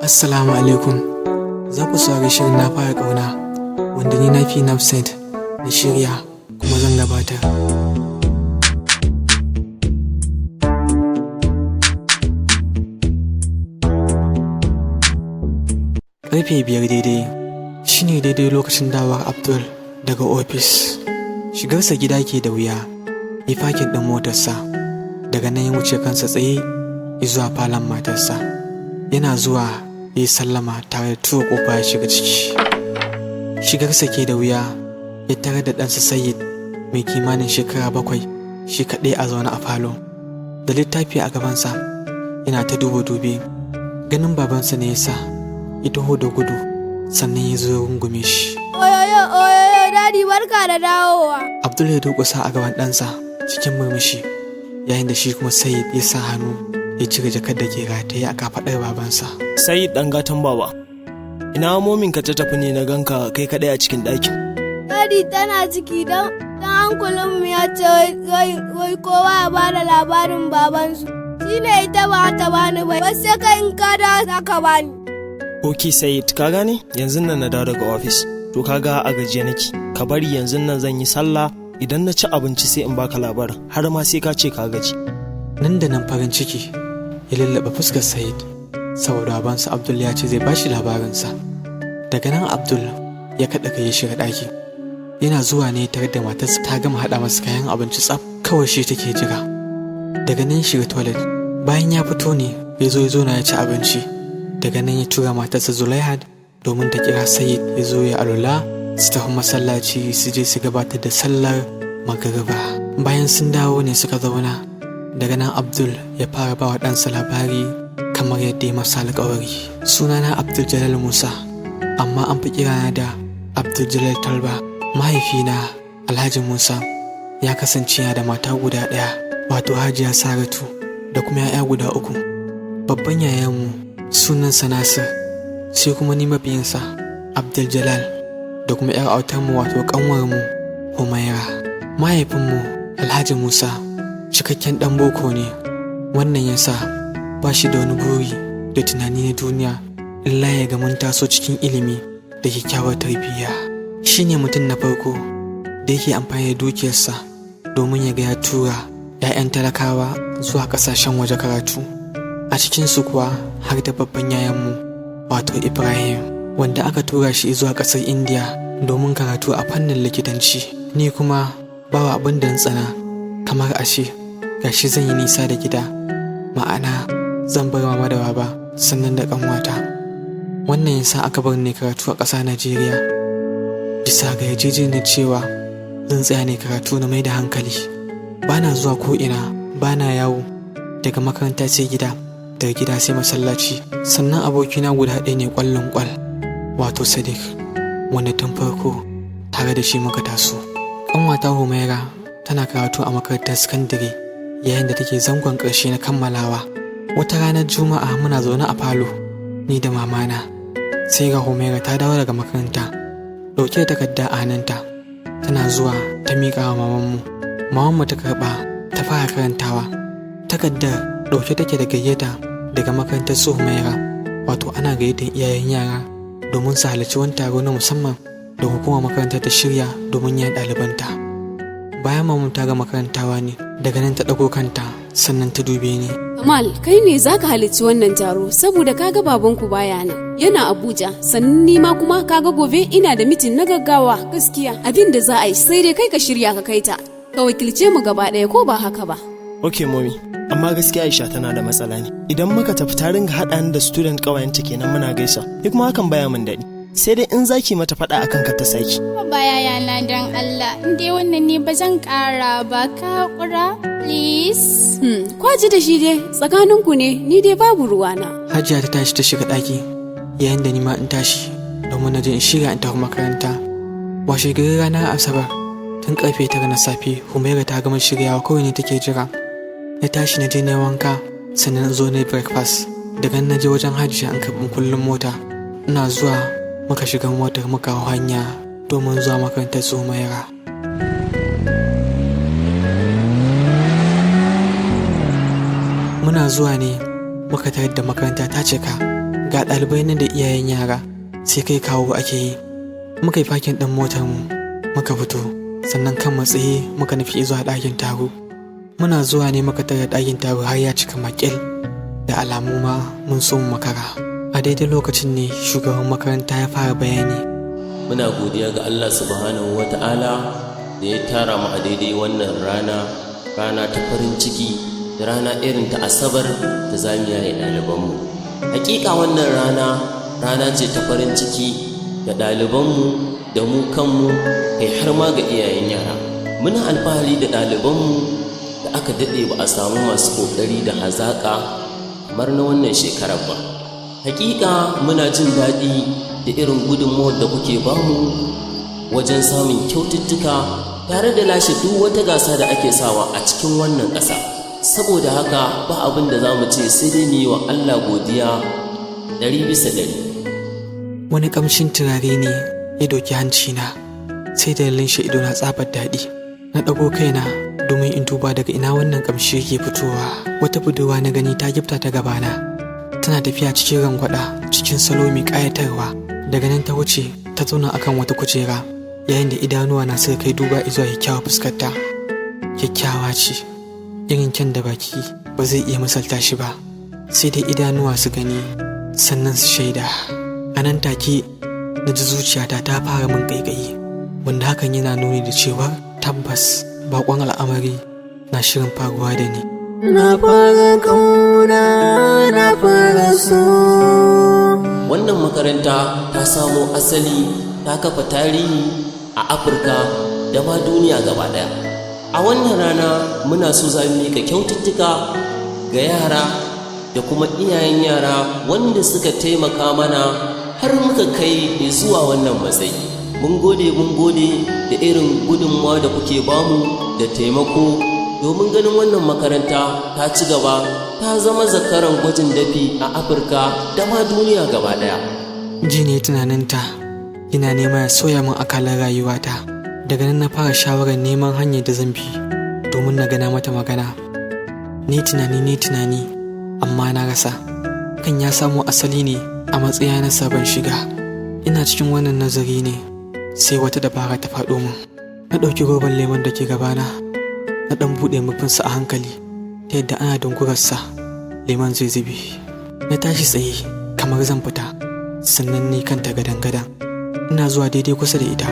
Assalamu alaikum. Za ku saurari shirin na fara ƙauna wanda ni na fi Nafsat na shirya kuma zan gabatar. Ƙarfe 5 daidai shine daidai lokacin dawar Abdul daga ofis. Shigarsa gida ke da wuya, ya fakin ɗin motarsa, daga nan ya wuce kansa tsaye zuwa falon matarsa. Yana zuwa ya yi sallama tare da tura ƙofa ya shiga ciki. Shigarsa ke da wuya, ya tare da ɗansa Sayyid mai kimanin shekara 7 shi kaɗai a zaune a falo, da littafi a gabansa yana ta dube. Ganin babansa ne ya sa ya taho da gudu, sannan ya zo ya rungume shi. Oyoyo, dadi barka da dawowa. Abdul ya durƙusa a gaban ɗansa cikin murmushi, yayin da shi kuma Sayyid ya sa hannu ya cire jakar da ke rataye a kafaɗar babansa. Sayyid ɗan gatan baba, ina mominka ta tafi ne na ganka kai kaɗai a cikin ɗakin? Dadi tana ciki don hankulinmu ya ce wai kowa ya bada labarin babansu. Shi ne ita ba ta bani ba, wasu ka in ka da za ka bani. Ok Sayyid, ka gane yanzu nan na dawo daga ofis, to kaga a gajiye nake, ka bari yanzu nan zan yi sallah, idan na ci abinci sai in baka labarin, har ma sai ka ce ka gaji. Nan da nan farin ciki ya lullaba fuskar Sayyid, saboda babansa Abdul ya ce zai bashi labarinsa. Daga nan Abdul ya kaɗa kai ya shiga ɗaki. Yana zuwa ne tare da matarsa ta gama haɗa masa kayan abinci tsaf, kawai shi take jira. Daga nan ya shiga toilet, bayan ya fito ne ya zo na ya ci abinci. Daga nan ya tura matarsa Zulaiha domin ta kira Sayyid ya zo ya alula su tafi masallaci su je su gabatar da sallar magariba. Bayan sun dawo ne suka zauna. Daga nan Abdul ya fara ba wa ɗansa labari kamar yadda ya masa alƙawari. Sunana Abdul Jalal Musa, amma an fi kirana da Abdul Jalal Talba. Mahaifina Alhaji Musa ya kasance da mata guda ɗaya, wato Hajiya Saratu, da kuma 'ya'ya guda 3. Babban yayanmu sunansa Nasir, sai kuma ni mabiyinsa Abdul Jalal, da kuma 'yar autarmu wato ƙanwarmu Humaira. Mahaifinmu Alhaji Musa cikakken ɗan boko ne, wannan ya sa ba shi da wani buri da tunani na duniya illa ya ga mun taso cikin ilimi da kyakkyawar tarbiyya. Shi ne mutum na farko da yake amfani da dukiyarsa domin ya ga ya tura 'ya'yan talakawa zuwa ƙasashen waje karatu. A cikinsu kuwa har da babban yayanmu wato Ibrahim, wanda aka tura shi zuwa ƙasar Indiya domin karatu a fannin likitanci. Ni kuma bawa abin da tsana kamar ashe gashi zan yi nisa da gida, ma'ana zan bar mama da baba sannan da ƙanwata. Wannan yasa aka bar ni karatu a ƙasa Najeriya, bisa ga yarjejeniyar cewa zan tsaya ne karatu na mai da hankali. Bana zuwa ko'ina, bana yawo, daga makaranta sai gida, daga gida sai masallaci. Sannan abokina guda ɗaya ne ƙwallon ƙwal, wato Sadiq, wanda tun farko tare da shi muka taso. Ƙanwata Humaira tana karatu a makarantar sakandare yayin da take zangon ƙarshe na kammalawa. Wata ranar Juma'a muna zaune a falo, ni da mamana, sai ga Humaira ta dawo daga makaranta ɗauke da takarda a hannunta. Tana zuwa ta miƙa wa mamanmu ta karɓa ta fara karantawa. Takardar ɗauke take da gayyata daga makarantar su Humaira, wato ana gayyatar iyayen yara domin su halarci wani taro na musamman da hukumar makarantar ta shirya domin yin ɗalibanta. Bayan mamu ta ga makarantawa ne, daga nan ta ɗago kanta sannan ta dube ni. Kamal, kai ne za ka halarci wannan taro saboda kaga babanku baya nan, yana Abuja, sannan ni ma kuma kaga gobe ina da mitin na gaggawa. Gaskiya abin da za a yi sai dai kai ka shirya ka kai ta, ka wakilce mu gaba ɗaya ko ba haka ba. Ok mommy, amma gaskiya Aisha tana da matsala ne. Idan muka tafi ta ringa haɗa ni da student ƙawayenta kenan muna gaisa, ni kuma hakan baya min daɗi. Sai dai in zaki mata faɗa akan ka ta saki. Baya yana don Allah, in dai wannan ne ba zan ƙara ba, ka haƙura please. Kwaji da shi dai tsakaninku ne, ni dai babu ruwana. Hajiya ta tashi ta shiga ɗaki, yayin da ni ma in tashi domin na je in shirya in tafi makaranta. Washe gari ranar Asabar tun karfe 9 na safe, Humaira ta gama shiryawa, kawai ne take jira. Na tashi na je na wanka, sannan zo na breakfast. Daga nan na je wajen Hajiya an karɓi kullum mota. Ina zuwa muka shiga motar muka hau hanya domin zuwa makarantar su Humaira. Muna zuwa ne muka tarar da makaranta ta cika, ga ɗalibai nan da iyayen yara sai kai kawo ake yi. Muka yi fakin ɗin motar mu muka fito, sannan kan matsayi muka nufi zuwa ɗakin taro. Muna zuwa ne muka tare ɗakin taro har ya cika makil, da alamu ma mun so mu makara. A daidai lokacin ne shugaban makaranta ya fara bayani. Muna godiya ga Allah subhanahu wata'ala da ya tara mu a daidai wannan rana ta farin ciki, da rana irin ta Asabar da zamu yaye ɗalibanmu. Hakika wannan rana ce ta farin ciki ga ɗalibanmu da mu kanmu, kai har ma ga iyayen yara. Muna alfahari da ɗalibanmu da aka daɗe ba a samu masu ƙoƙari da hazaƙa kamar na wannan shekarar ba. Hakika muna jin daɗi da irin gudunmawar da kuke bamu wajen samun kyaututtuka tare da lashe duk wata gasa da ake sawa a cikin wannan ƙasa. Saboda haka ba abin da za mu ce sai dai mu yi wa Allah godiya 100%. Wani ƙamshin turare ne ya doki hancina, sai da linshe ido na tsabar daɗi. Na ɗago kaina domin in duba daga ina wannan ƙamshi yake fitowa. Wata budurwa na gani ta gifta ta gabana, tana tafiya cikin rangwada cikin salo mai ƙayatarwa. Daga nan ta wuce ta zauna akan wata kujera, yayin da idanuwa na suka kai duba izuwa kyakkyawar fuskarta. Kyakkyawa ce, irin kyan da baki ba zai iya misalta shi ba, sai dai idanuwa su gani sannan su shaida. A nan take na ji zuciyata ta fara min ƙaiƙayi, wanda hakan yana nuni da cewa tabbas baƙon al'amari na shirin faruwa da ni. Na fara kauna, na fara so. Wannan makaranta ta samo asali, ta kafa tarihi a Afirka da ma duniya gaba ɗaya. A wannan rana muna so za mu miƙa kyaututtuka ga yara da kuma iyayen yara wanda suka taimaka mana har muka kai zuwa wannan matsayi. Mun gode da irin gudunmawa da kuke bamu da taimako domin ganin wannan makaranta ta ci gaba, ta zama zakaran gwajin dafi a Afirka da ma duniya gaba ɗaya. Ji ne tunaninta ina nema ya soya min akalar rayuwata. Daga nan na fara shawarar neman hanyar da zan bi domin na gana mata magana. Ni tunani amma na rasa. Kan ya samo asali ne a matsaya na sabon shiga. Ina cikin wannan nazari ne sai wata dabara ta faɗo min. Na ɗauki roban lemon da ke gabana, na ɗan buɗe mafinsa a hankali ta yadda ana dungurarsa lemon zai zube. Na tashi tsaye kamar zan fita, sannan ni kanta gadan-gadan. Ina zuwa daidai kusa da ita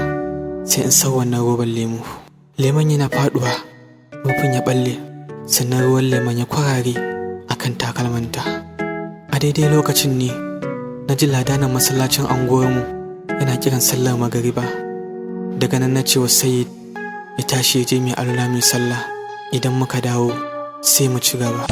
sai in sau wannan roban lemo. Lemon yana faɗuwa, rufin ya ɓalle, sannan ruwan lemon ya kwarare a kan takalmanta. A daidai lokacin ne na ji ladanan masallacin anguwarmu yana kiran sallar magariba. Daga nan na ce wa Sayyid ya tashi ya je mai alula mai sallah, idan muka dawo sai mu ci gaba.